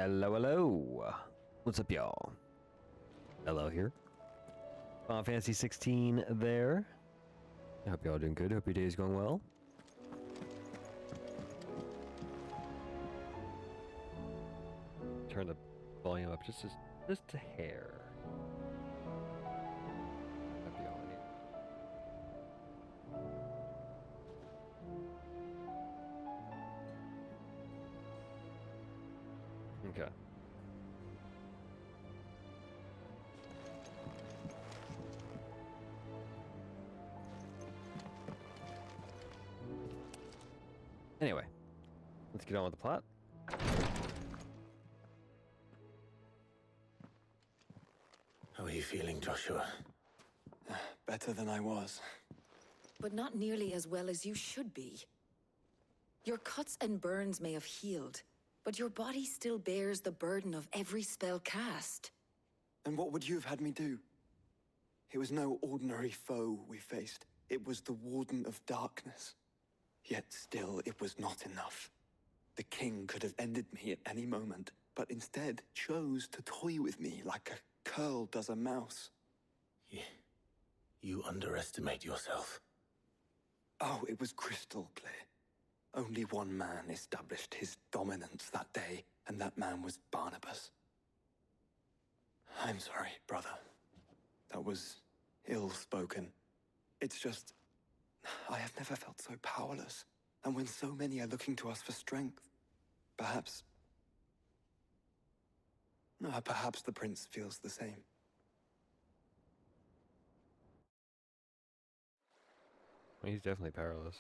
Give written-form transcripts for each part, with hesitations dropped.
Hello, hello. What's up, y'all? Hello here. Final Fantasy 16 there. I hope y'all doing good. Hope your day is going well. Turn the volume up just a hair. That'd be all I need. Okay. Anyway, let's get on with the plot. How are you feeling, Joshua? Better than I was. But not nearly as well as you should be. Your cuts and burns may have healed, but your body still bears the burden of every spell cast. And what would you have had me do? It was no ordinary foe we faced. It was the Warden of Darkness. Yet still, it was not enough. The king could have ended me at any moment, but instead chose to toy with me like a curl does a mouse. You underestimate yourself. Oh, it was crystal clear. Only one man established his dominance that day, and that man was Barnabas. I'm sorry, brother. That was ill-spoken. It's just, I have never felt so powerless. And when so many are looking to us for strength, perhaps the prince feels the same. Well, he's definitely powerless.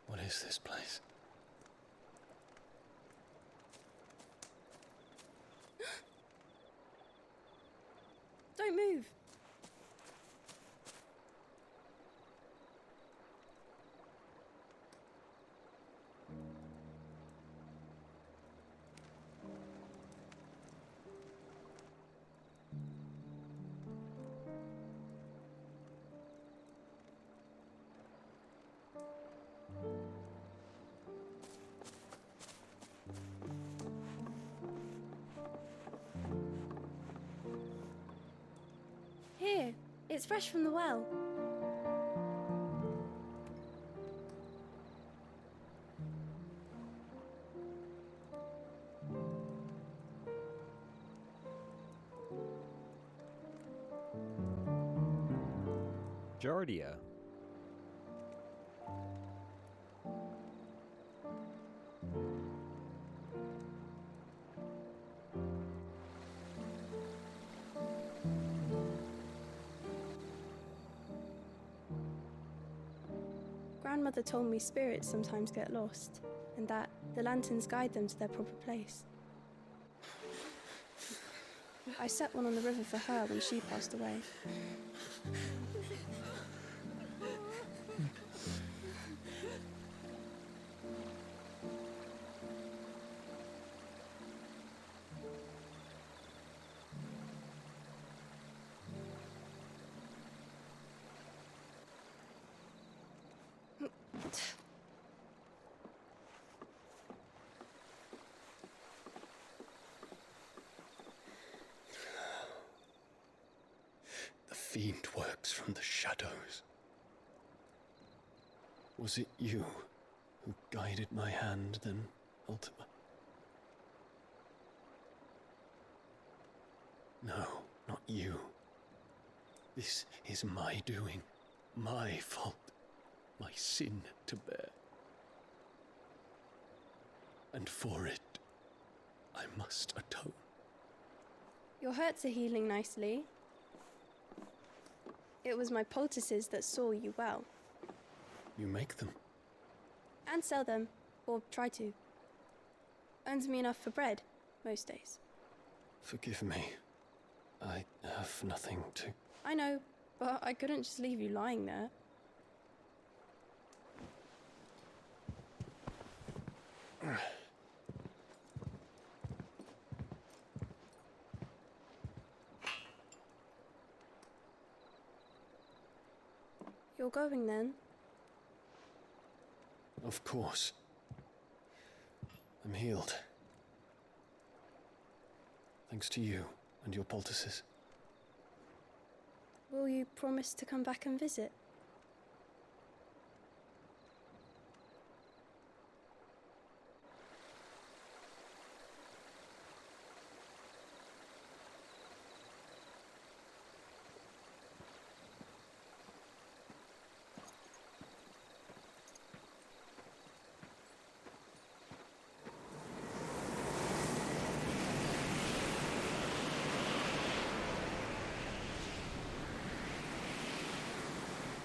What is this place? Don't move. Here, it's fresh from the well. Jardia. Grandmother told me spirits sometimes get lost, and that the lanterns guide them to their proper place. I set one on the river for her when she passed away. The fiend works from the shadows. Was it you who guided my hand, then ultimately? No, not you. This is my doing, my fault, my sin to bear. And for it, I must atone. Your hurts are healing nicely. It was my poultices that saw you well. You make them. And sell them, or try to. Earns me enough for bread, most days. Forgive me. I have nothing to... I know, but I couldn't just leave you lying there. You're going then? Of course. I'm healed. Thanks to you and your poultices. Will you promise to come back and visit?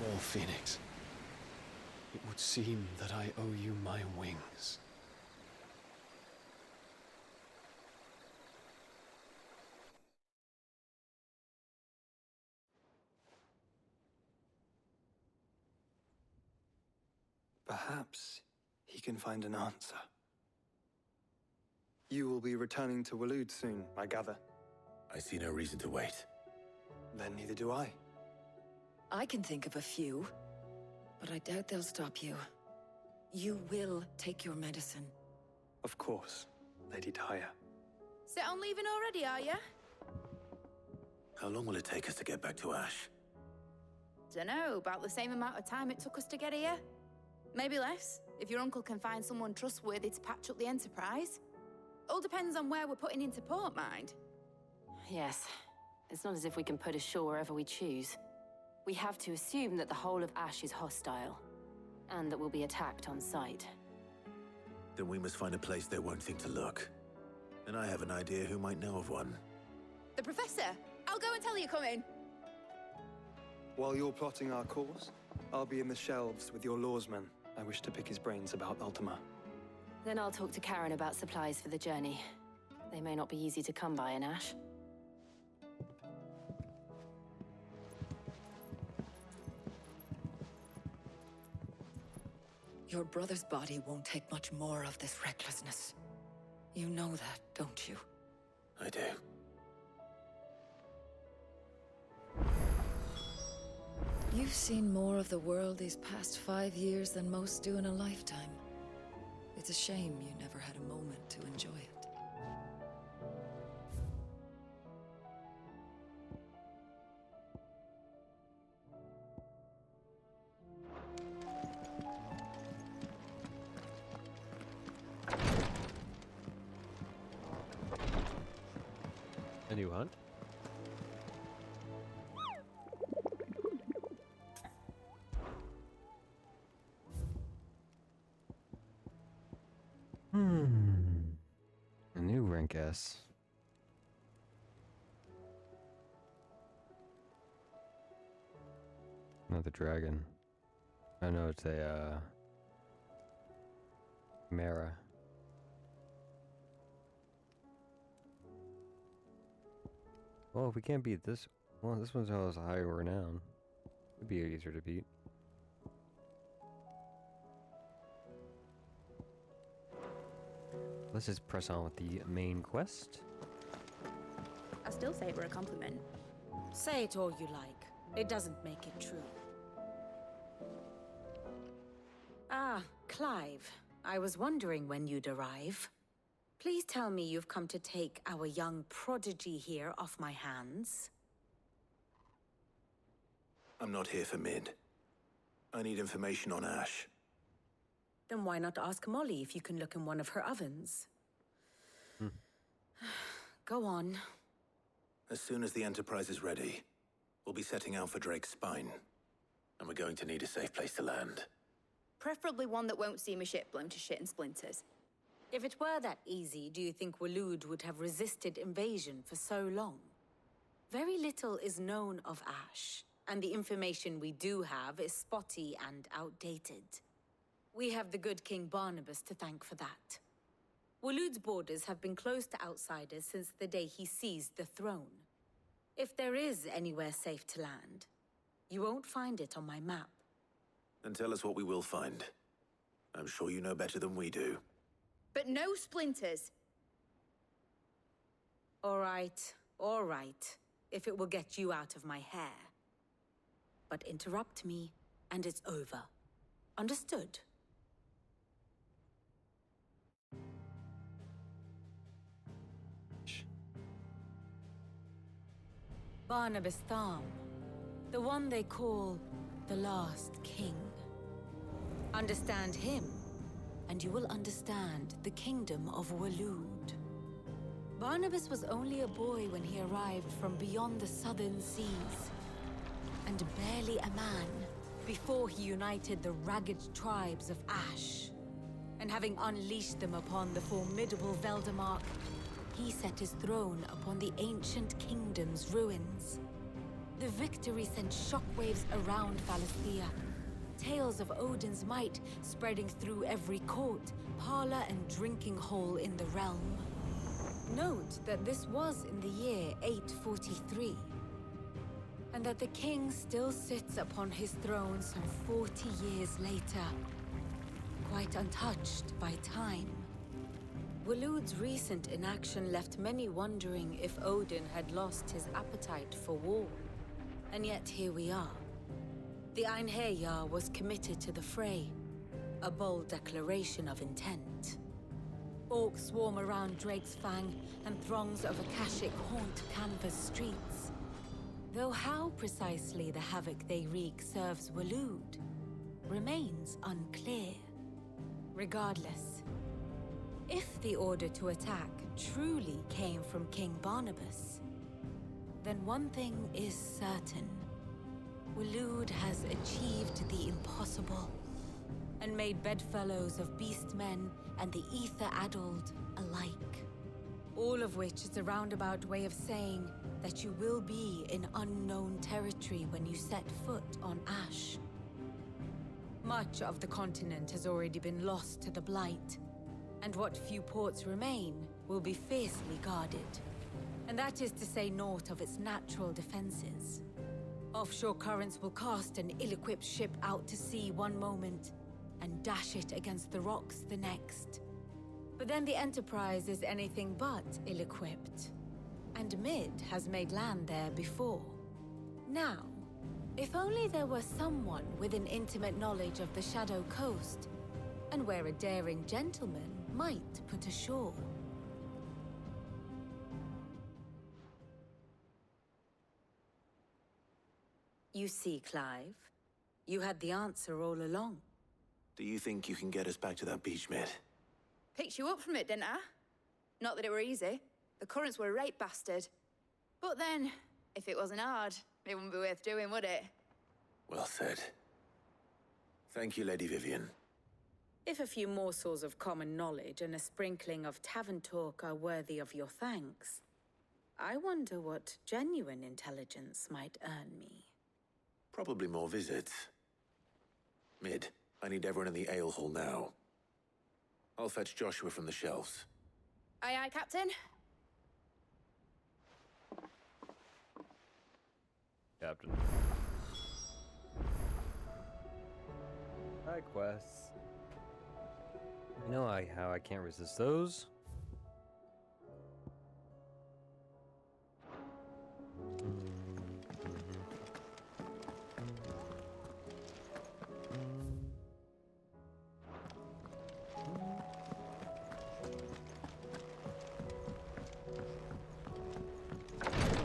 Well, Phoenix, it would seem that I owe you my wings. Perhaps he can find an answer. You will be returning to Waloed soon, I gather. I see no reason to wait. Then neither do I. I can think of a few, but I doubt they'll stop you. You will take your medicine. Of course, Lady Daya. Set on leaving already, are ya? How long will it take us to get back to Ash? Dunno, about the same amount of time it took us to get here. Maybe less, if your uncle can find someone trustworthy to patch up the Enterprise. All depends on where we're putting into port, mind. Yes. It's not as if we can put ashore wherever we choose. We have to assume that the whole of Ash is hostile, and that we'll be attacked on sight. Then we must find a place they won't think to look. And I have an idea who might know of one. The Professor! I'll go and tell you come in. While you're plotting our course, I'll be in the shelves with your lawsman. I wish to pick his brains about Ultima. Then I'll talk to Karen about supplies for the journey. They may not be easy to come by in Ash. Your brother's body won't take much more of this recklessness. You know that, don't you? I do. You've seen more of the world these past 5 years than most do in a lifetime. It's a shame you never had a moment to enjoy it. A new hunt? A new rank S. Another dragon. I know it's a Mara. Well, if we can't beat this, well, this one's always high renown. It'd be easier to beat. Let's just press on with the main quest. I still say it were a compliment. Say it all you like. It doesn't make it true. Ah, Clive. I was wondering when you'd arrive. Please tell me you've come to take our young prodigy here off my hands. I'm not here for Mid. I need information on Ash. Then why not ask Molly if you can look in one of her ovens? Go on. As soon as the Enterprise is ready, we'll be setting out for Drake's Spine. and we're going to need a safe place to land. Preferably one that won't see my ship blown to shit and splinters. If it were that easy, do you think Waloed would have resisted invasion for so long? Very little is known of Ash, and the information we do have is spotty and outdated. We have the good King Barnabas to thank for that. Waloed's borders have been closed to outsiders since the day he seized the throne. If there is anywhere safe to land, you won't find it on my map. And tell us what we will find. I'm sure you know better than we do. But no splinters. All right, if it will get you out of my hair. But interrupt me, and it's over. Understood? Barnabas Tharm, the one they call the Last King. Understand him, and you will understand the kingdom of Waloed. Barnabas was only a boy when he arrived from beyond the southern seas, and barely a man before he united the ragged tribes of Ash. And having unleashed them upon the formidable Veldamark, he set his throne upon the ancient kingdom's ruins. The victory sent shockwaves around Valisthea, tales of Odin's might spreading through every court, parlor, and drinking hole in the realm. Note that this was in the year 843, and that the king still sits upon his throne some 40 years later, quite untouched by time. Waloed's recent inaction left many wondering if Odin had lost his appetite for war. And yet here we are. The Einherjar was committed to the fray, a bold declaration of intent. Orcs swarm around Drake's Fang, and throngs of Akashic haunt Canva's streets. Though how precisely the havoc they wreak serves Waloed remains unclear. Regardless, if the order to attack truly came from King Barnabas, then one thing is certain. Waloed has achieved the impossible, and made bedfellows of beastmen and the ether-addled alike. All of which is a roundabout way of saying that you will be in unknown territory when you set foot on Ash. Much of the continent has already been lost to the Blight, and what few ports remain will be fiercely guarded. And that is to say naught of its natural defenses. Offshore currents will cast an ill-equipped ship out to sea one moment, and dash it against the rocks the next. But then the Enterprise is anything but ill-equipped, and Mid has made land there before. Now, if only there were someone with an intimate knowledge of the Shadow Coast, and where a daring gentleman might put ashore. You see, Clive, you had the answer all along. Do you think you can get us back to that beach, Mid? Picked you up from it, didn't I? Not that it were easy. The currents were a right bastard. But then, if it wasn't hard, it wouldn't be worth doing, would it? Well said. Thank you, Lady Vivian. If a few morsels of common knowledge and a sprinkling of tavern talk are worthy of your thanks, I wonder what genuine intelligence might earn me. Probably more visits. Mid, I need everyone in the ale hall now. I'll fetch Joshua from the shelves. Aye, aye, Captain. Captain. Side quests. You know how I can't resist those.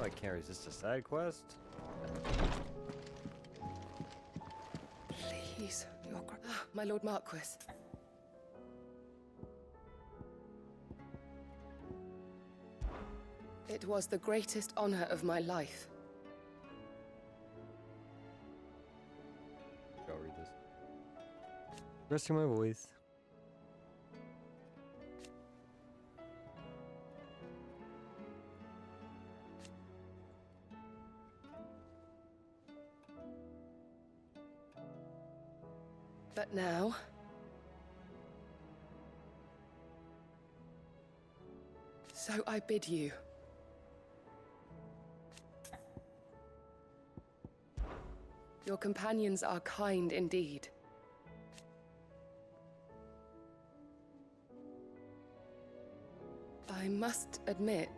I can't resist a side quest. Please, my Lord Marquis. It was the greatest honor of my life. Resting my voice. But now... So I bid you. Your companions are kind indeed. I must admit...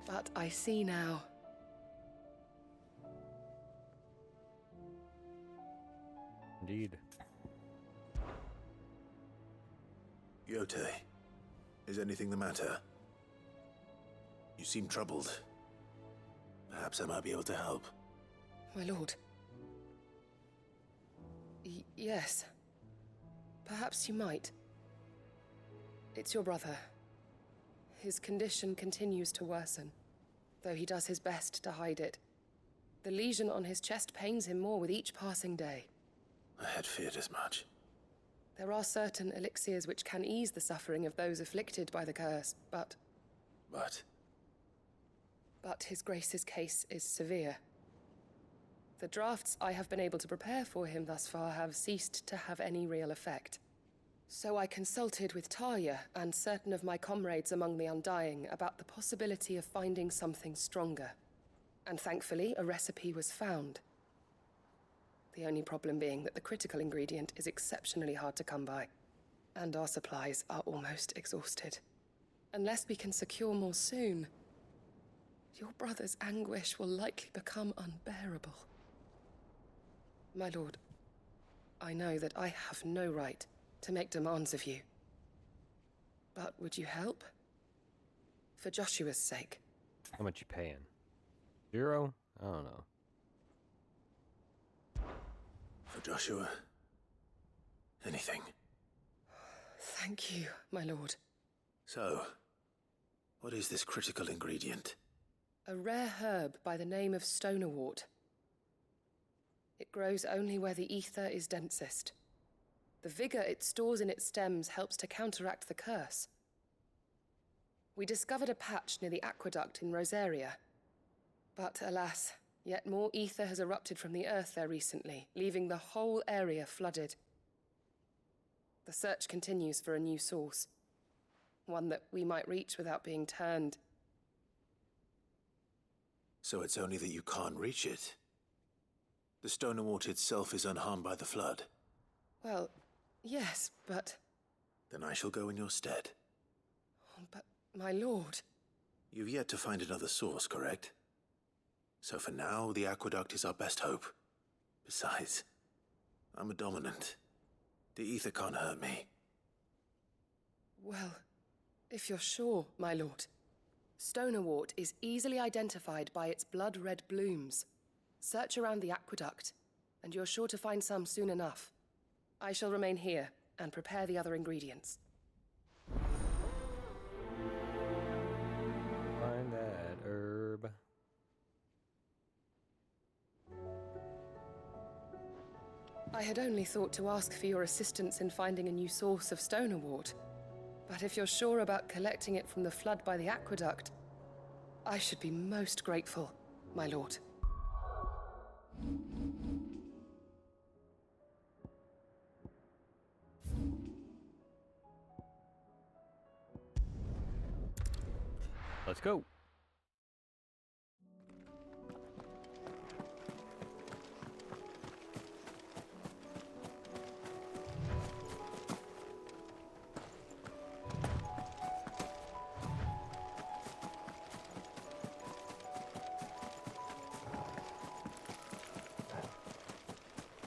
But I see now. Indeed. Yote, is anything the matter? You seem troubled. Perhaps I might be able to help. My lord. Yes. Perhaps you might. It's your brother. His condition continues to worsen, though he does his best to hide it. The lesion on his chest pains him more with each passing day. I had feared as much. There are certain elixirs which can ease the suffering of those afflicted by the curse, but his grace's case is severe. The drafts I have been able to prepare for him thus far have ceased to have any real effect. So I consulted with Talia and certain of my comrades among the Undying about the possibility of finding something stronger. And thankfully, a recipe was found. The only problem being that the critical ingredient is exceptionally hard to come by, and our supplies are almost exhausted. Unless we can secure more soon, your brother's anguish will likely become unbearable. My lord, I know that I have no right to make demands of you. But would you help? For Joshua's sake. How much you paying? 0? I don't know. For Joshua, anything. Thank you, my lord. So, what is this critical ingredient? A rare herb by the name of stonerwort. It grows only where the ether is densest. The vigor it stores in its stems helps to counteract the curse. We discovered a patch near the aqueduct in Rosaria. But alas, yet more ether has erupted from the earth there recently, leaving the whole area flooded. The search continues for a new source. One that we might reach without being turned. So it's only that you can't reach it? The Stonerwort itself is unharmed by the flood? Well, yes, but... Then I shall go in your stead. But, my lord... You've yet to find another source, correct? So for now, the aqueduct is our best hope. Besides, I'm a dominant. The ether can't hurt me. Well, if you're sure, my lord. Stonerwort is easily identified by its blood-red blooms. Search around the aqueduct, and you're sure to find some soon enough. I shall remain here and prepare the other ingredients. Find that herb. I had only thought to ask for your assistance in finding a new source of stonerwort. But if you're sure about collecting it from the flood by the aqueduct, I should be most grateful, my lord. Let's go.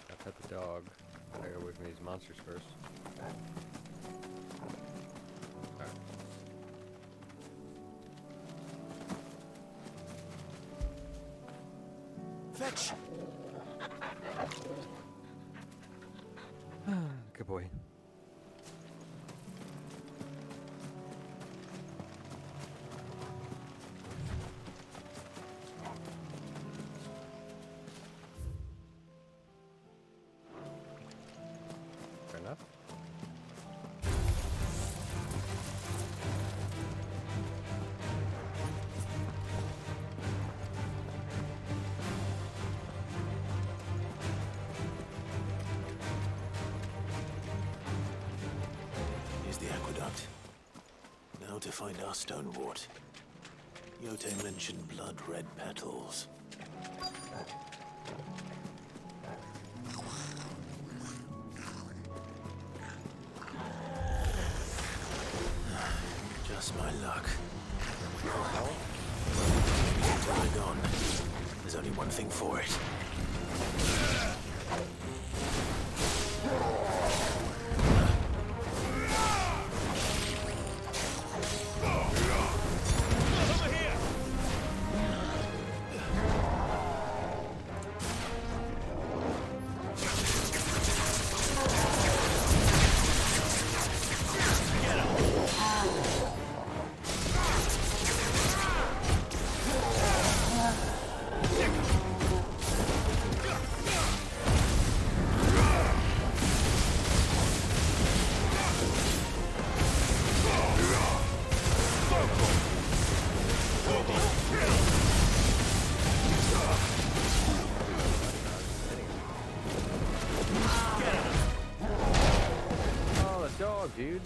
I'll pet the dog. I gotta go away from these monsters first. Alright. Fetch! Good boy. aqueduct. Now to find our stonewort. Yote mentioned blood-red petals. Just my luck. Until they're gone, there's only one thing for it. Dude.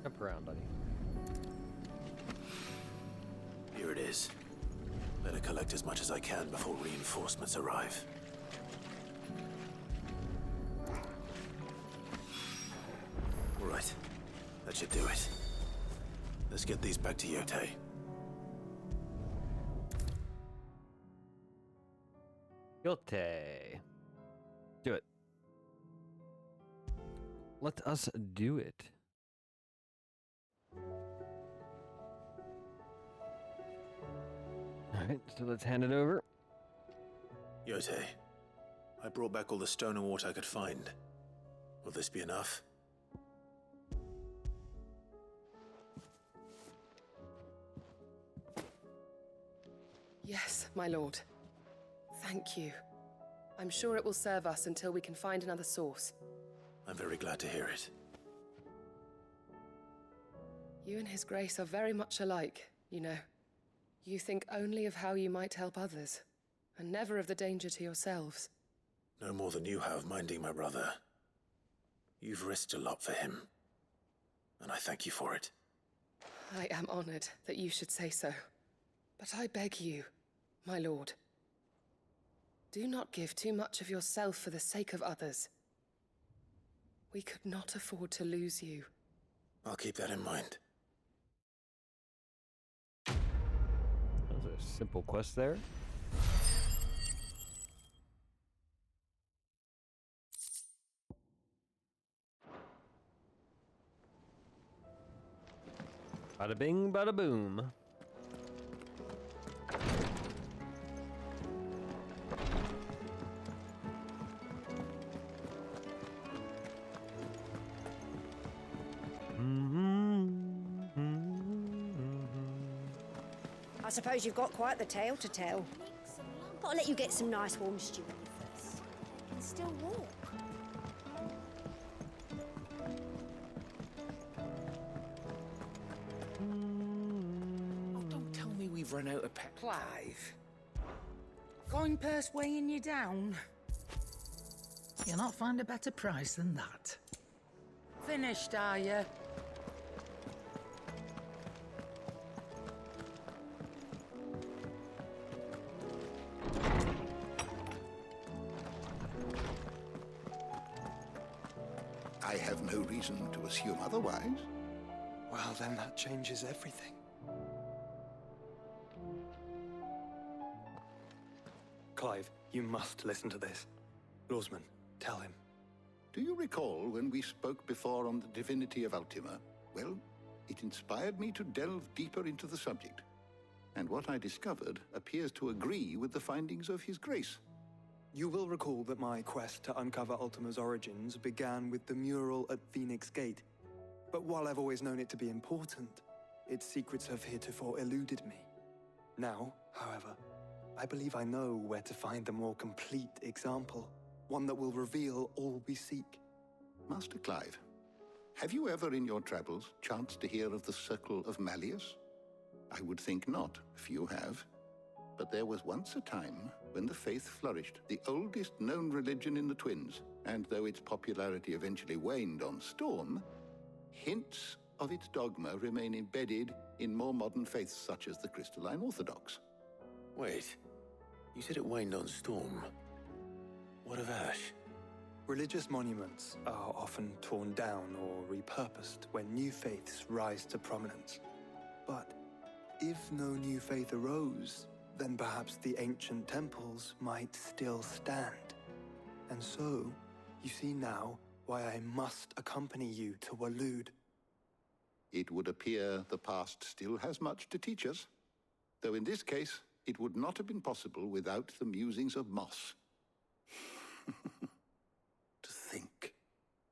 Jump around, buddy. Here it is. Better collect as much as I can before reinforcements arrive. All right. That should do it. Let's get these back to Yote. Yote. Do it. Let us do it. Alright, so let's hand it over. Yote, I brought back all the stone and water I could find. Will this be enough? Yes, my lord. Thank you. I'm sure it will serve us until we can find another source. I'm very glad to hear it. You and His Grace are very much alike, you know. You think only of how you might help others, and never of the danger to yourselves. No more than you have minding my brother. You've risked a lot for him, and I thank you for it. I am honored that you should say so. But I beg you, my lord, do not give too much of yourself for the sake of others. We could not afford to lose you. I'll keep that in mind. That was a simple quest there. Bada bing, bada boom. I suppose you've got quite the tale to tell. But I'll let you get some nice warm stew in you still walk? Oh, don't tell me we've run out of pet. Clive. Going purse weighing you down? You'll not find a better price than that. Finished, are you? I have no reason to assume otherwise. Well, then that changes everything. Clive, you must listen to this. Lawsman, tell him. Do you recall when we spoke before on the divinity of Ultima? Well, it inspired me to delve deeper into the subject. And what I discovered appears to agree with the findings of His Grace. You will recall that my quest to uncover Ultima's origins began with the mural at Phoenix Gate. But while I've always known it to be important, its secrets have heretofore eluded me. Now, however, I believe I know where to find the more complete example. One that will reveal all we seek. Master Clive, have you ever in your travels chanced to hear of the Circle of Malleus? I would think not, if you have. But there was once a time when the faith flourished, the oldest known religion in the Twins, and though its popularity eventually waned on Storm, hints of its dogma remain embedded in more modern faiths such as the Crystalline Orthodox. Wait, you said it waned on Storm. What of Ash? Religious monuments are often torn down or repurposed when new faiths rise to prominence. But if no new faith arose, then perhaps the ancient temples might still stand. And so, you see now why I must accompany you to Waloed. It would appear the past still has much to teach us, though in this case, it would not have been possible without the musings of Moss. To think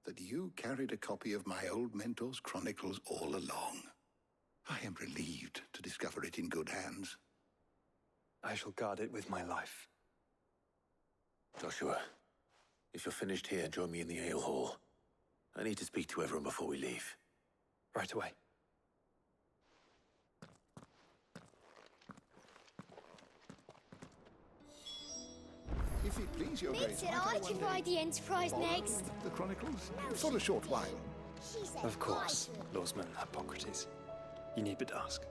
that you carried a copy of my old mentor's chronicles all along. I am relieved to discover it in good hands. I shall guard it with my life. Joshua, if you're finished here, join me in the ale hall. I need to speak to everyone before we leave. Right away. If it please your Means grace, that might I one can day ride the Enterprise borrow next. the chronicles No, for a short while. She said Of course, I should. Lawsman Hippocrates. You need but ask.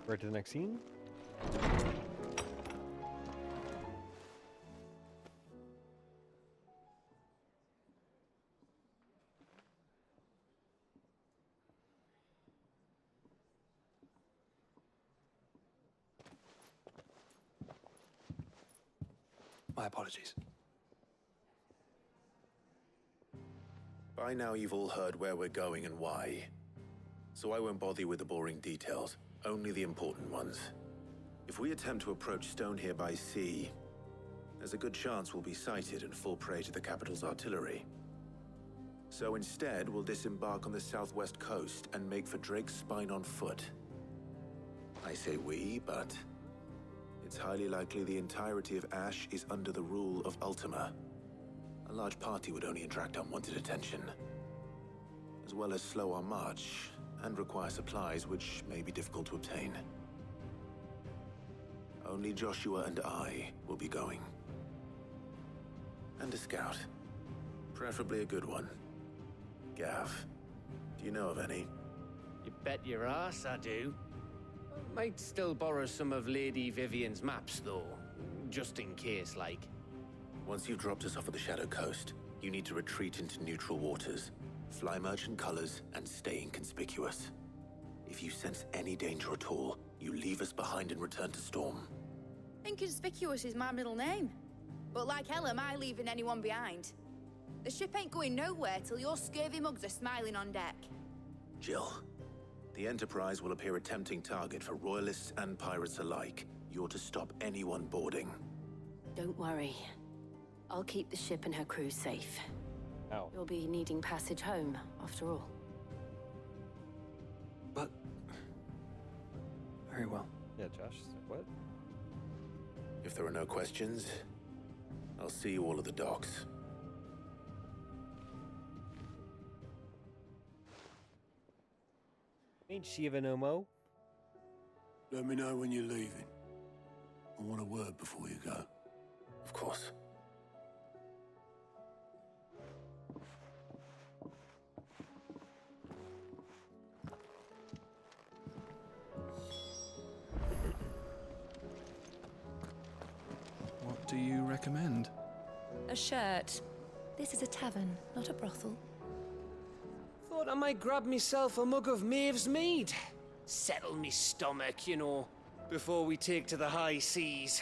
Right to the next scene. My apologies. By now you've all heard where we're going and why. So I won't bother you with the boring details, only the important ones. If we attempt to approach Stone here by sea, there's a good chance we'll be sighted and fall prey to the capital's artillery. So instead, we'll disembark on the southwest coast and make for Drake's Spine on foot. I say we, but it's highly likely the entirety of Ash is under the rule of Ultima. A large party would only attract unwanted attention, as well as slow our march and require supplies which may be difficult to obtain. Only Joshua and I will be going. And a scout. Preferably a good one. Gav, do you know of any? You bet your ass I do. Might still borrow some of Lady Vivian's maps, though. Just in case, like. Once you've dropped us off at the Shadow Coast, you need to retreat into neutral waters, fly merchant colors, and stay inconspicuous. If you sense any danger at all, you leave us behind and return to Storm. Inconspicuous is my middle name. But like hell am I leaving anyone behind. The ship ain't going nowhere till your scurvy mugs are smiling on deck. Jill, the Enterprise will appear a tempting target for royalists and pirates alike. You're to stop anyone boarding. Don't worry. I'll keep the ship and her crew safe. Ow. You'll be needing passage home, after all. Very well. Yeah, Josh. What? If there are no questions, I'll see you all at the docks. Ain't Shiva no mo. Let me know when you're leaving. I want a word before you go. Of course. What do you recommend? A shirt. This is a tavern, not a brothel. Thought I might grab myself a mug of Maeve's mead. Settle me stomach, you know, before we take to the high seas.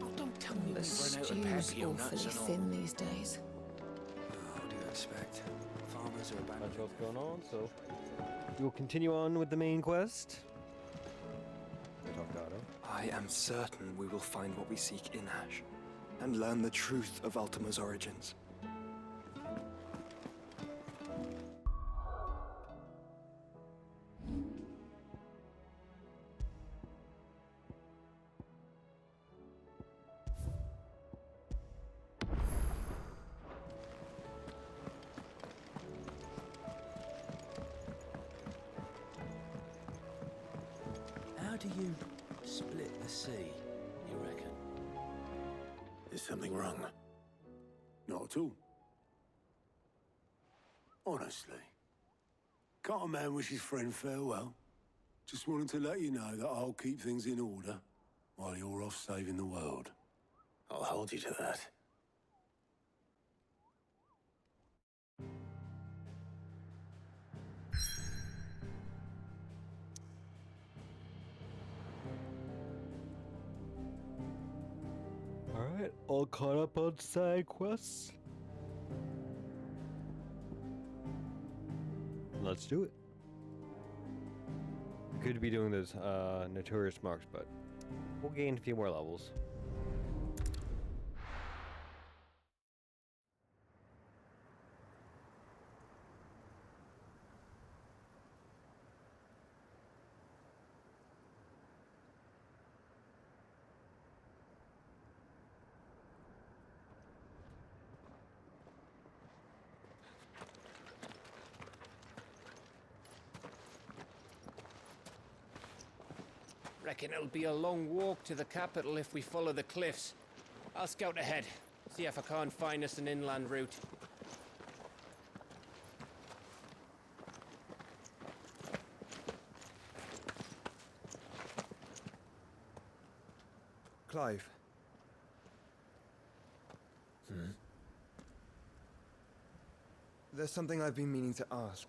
Oh, don't tell me The we've run out of stew's pepio awfully nuts and all. thin these days. What do you expect? Farmers are That's abandoning. what's going on, so we will continue on with the main quest. I am certain we will find what we seek in Ash, and learn the truth of Ultima's origins. How do you split the sea, you reckon? Is something wrong? Not at all. Honestly. Can't a man wish his friend farewell? Just wanted to let you know that I'll keep things in order while you're off saving the world. I'll hold you to that. Alright, all caught up on side quests. Let's do it. Could be doing those notorious marks, but we'll gain a few more levels. Reckon it'll be a long walk to the capital if we follow the cliffs. I'll scout ahead, see if I can't find us an inland route. Clive. There's something I've been meaning to ask.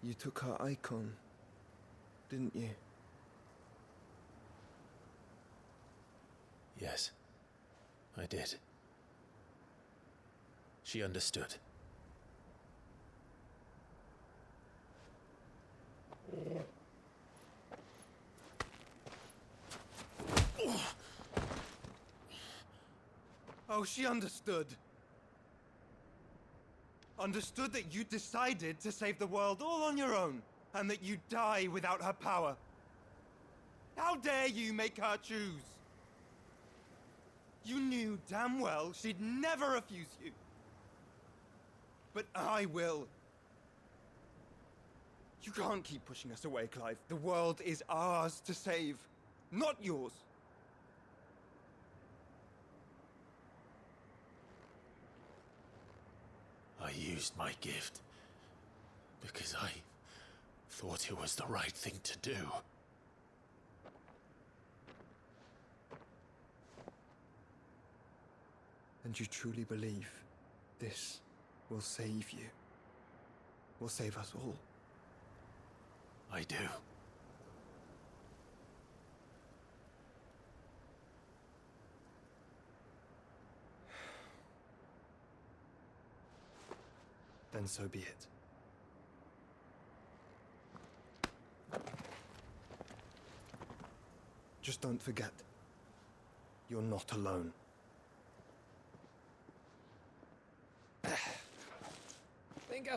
You took her icon, didn't you? Yes, I did. She understood. Oh, she understood. Understood that you decided to save the world all on your own, and that you'd die without her power. How dare you make her choose? You knew damn well she'd never refuse you. But I will. You can't keep pushing us away, Clive. The world is ours to save, not yours. I used my gift because I thought it was the right thing to do. And you truly believe this will save you? Will save us all? I do. Then so be it. Just don't forget, you're not alone.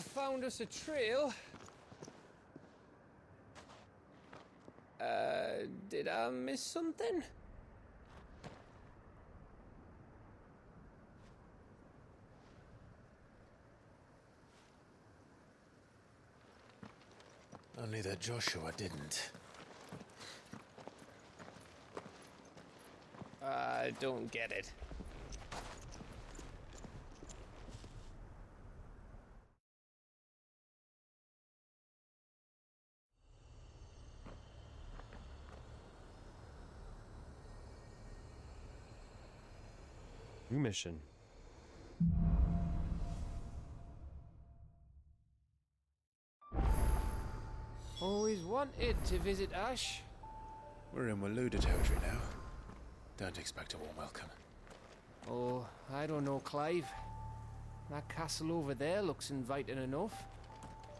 have found us a trail. Did I miss something? Only that Joshua didn't. I don't get it. New mission. Always wanted to visit Ash. We're in Waluda territory now. Don't expect a warm welcome. Oh, I don't know, Clive. That castle over there looks inviting enough.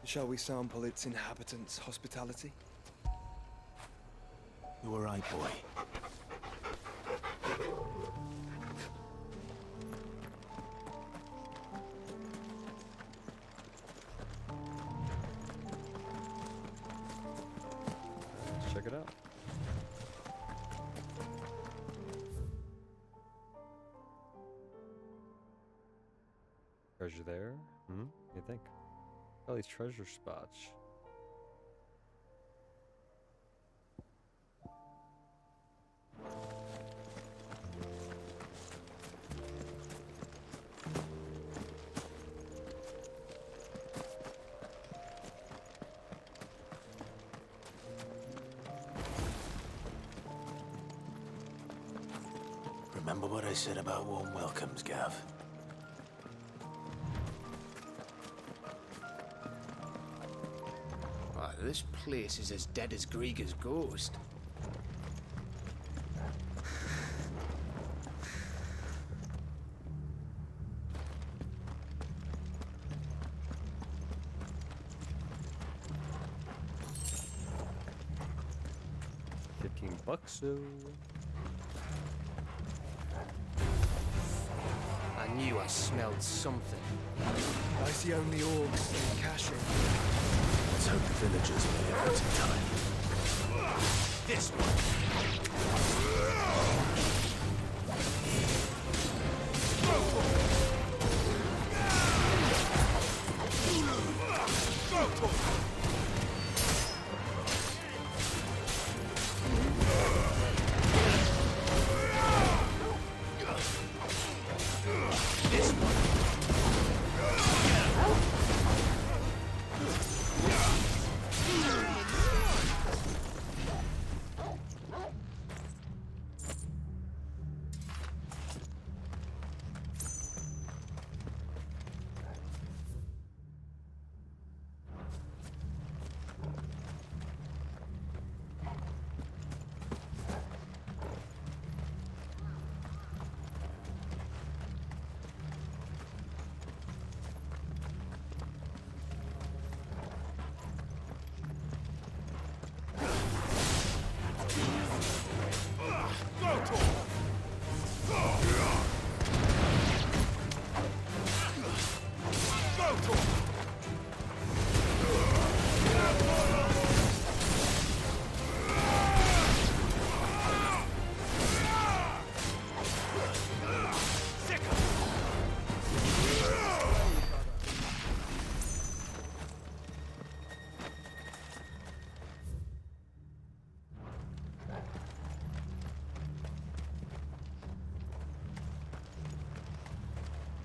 Shall we sample its inhabitants' hospitality? You were right, boy. Let's check it out. Treasure there? Hmm? You think? All these treasure spots. Remember what I said about warm welcomes, Gav? This place is as dead as Grieger's ghost. $15, so... I knew I smelled something. I see only orcs and caching. Let's hope the villagers made it out in time. This one!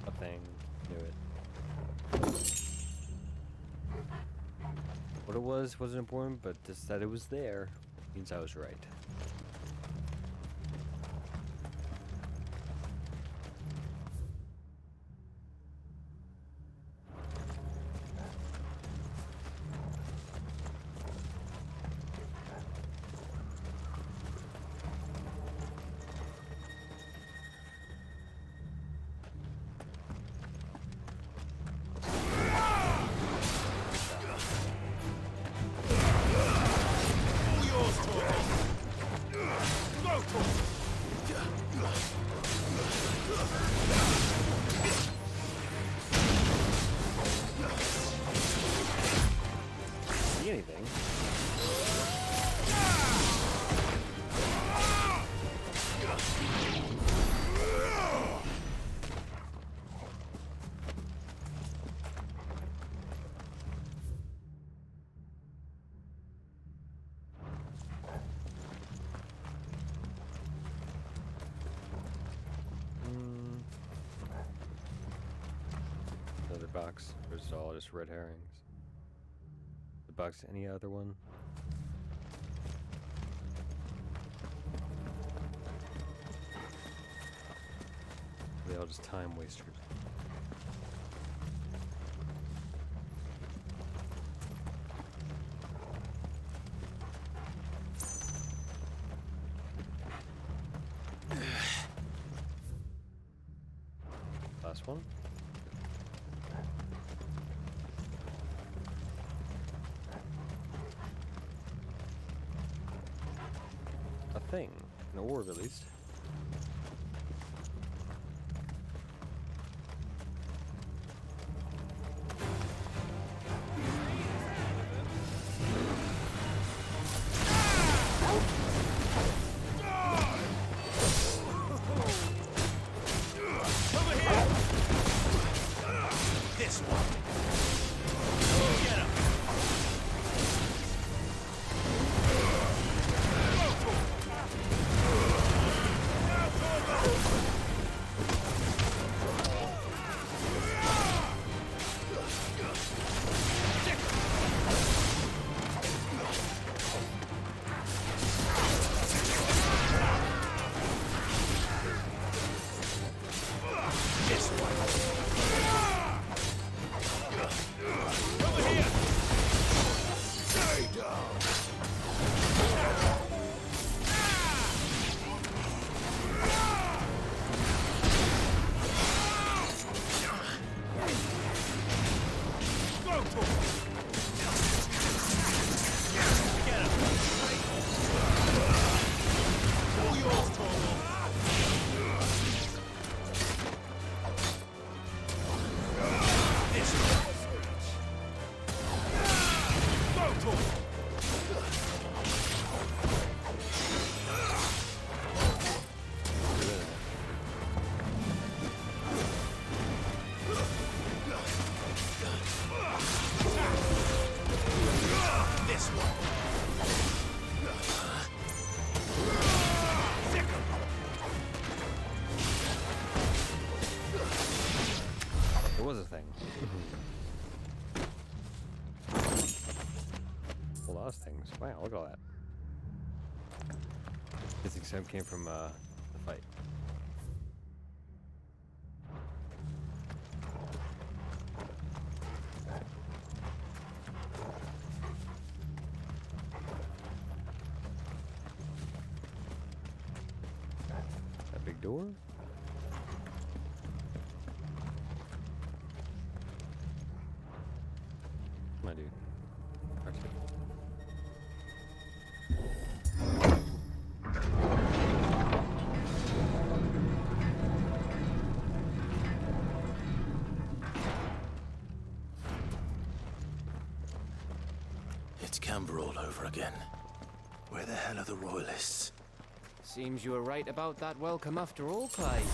Nothing. Knew it. What it was wasn't important, but just that it was there means I was right. box? Or is it all just red herrings? The box, any other one? Are they all just time wasters? Last one. A thing. An orb, at least. Was a thing. A lot of things. Wow, look at all that. This exam came from the fight. That big door? My dude. It's Camber all over again. Where the hell are the royalists? Seems you were right about that welcome after all, Clive.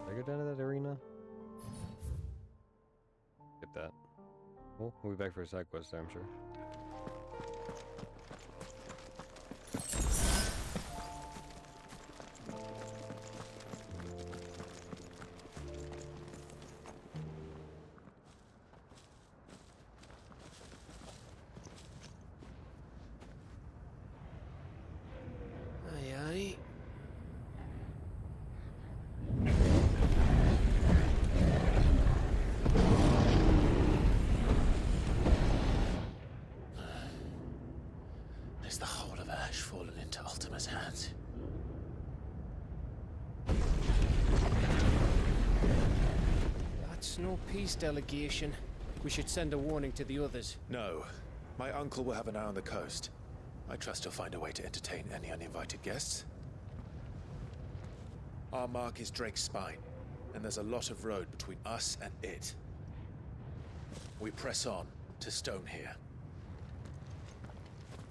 Did I go down to that arena? Skip that. Well, we'll be back for a side quest there, I'm sure. Aye, aye. Is the whole of Ash fallen into Ultima's hands? That's no peace delegation. We should send a warning to the others. No. My uncle will have an eye on the coast. I trust he'll find a way to entertain any uninvited guests. Our mark is Drake's spine. and there's a lot of road between us and it. We press on to Stone here.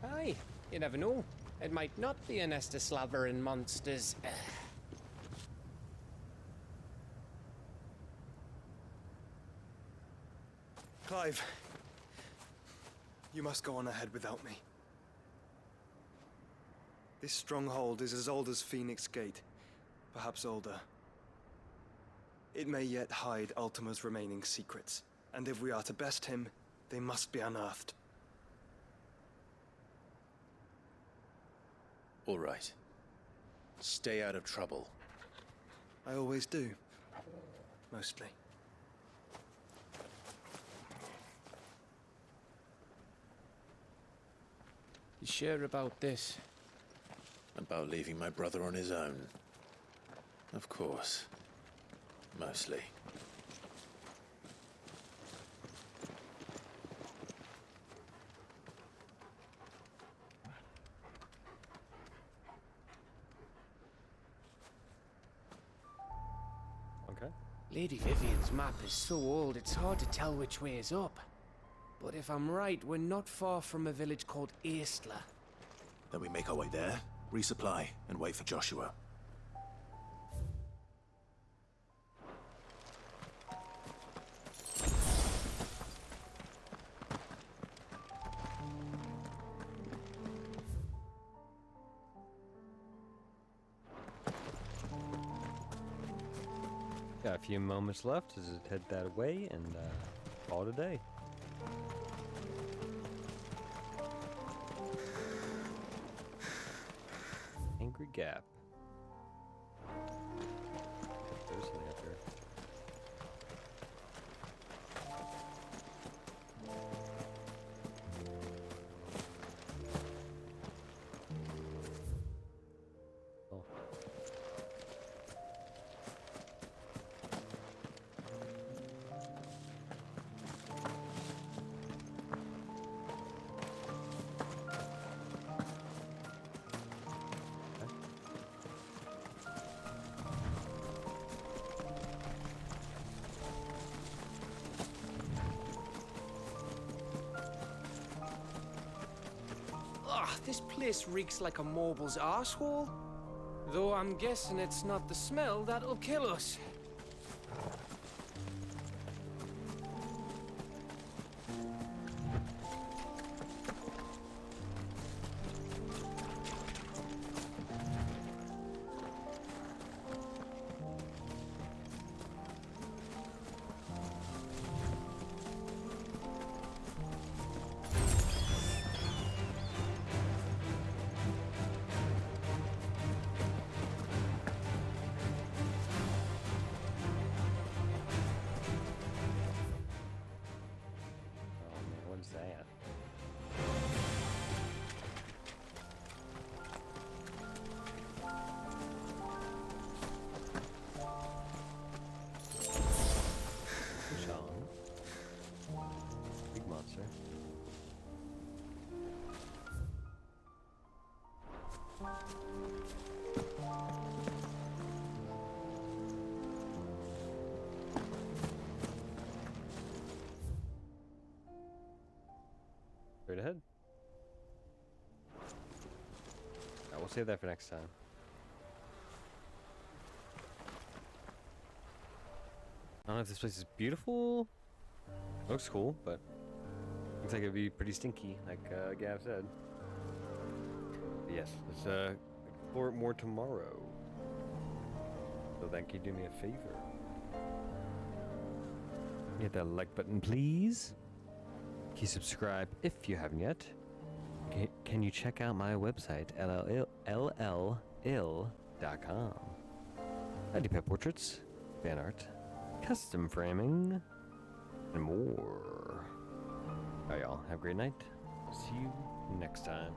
Aye, you never know. It might not be a nest of slavering monsters. Clive, you must go on ahead without me. This stronghold is as old as Phoenix Gate, perhaps older. It may yet hide Ultima's remaining secrets, and if we are to best him, they must be unearthed. All right. Stay out of trouble. I always do. Mostly. You sure about this? About leaving my brother on his own. Of course. Mostly. Okay. Lady Vivian's map is so old it's hard to tell which way is up. But if I'm right, we're not far from a village called Aistla. Then we make our way there, resupply, and wait for Joshua. Got a few moments left as it head that way and call it a day. Angry Gap. There's something up here. Oh. Ugh, this place reeks like a mobile's arsehole. Though I'm guessing it's not the smell that'll kill us. What's that? Big monster. Straight ahead. We'll save that for next time. I don't know if this place is beautiful. Looks cool, but looks like it'd be pretty stinky, like Gav said. But yes, let's explore it more tomorrow. So then, can you do me a favor? Hit that like button, please. Can you subscribe if you haven't yet? Can you check out my website, llill.com? I do pet portraits, fan art, custom framing, and more. Alright, y'all. Have a great night. See you next time.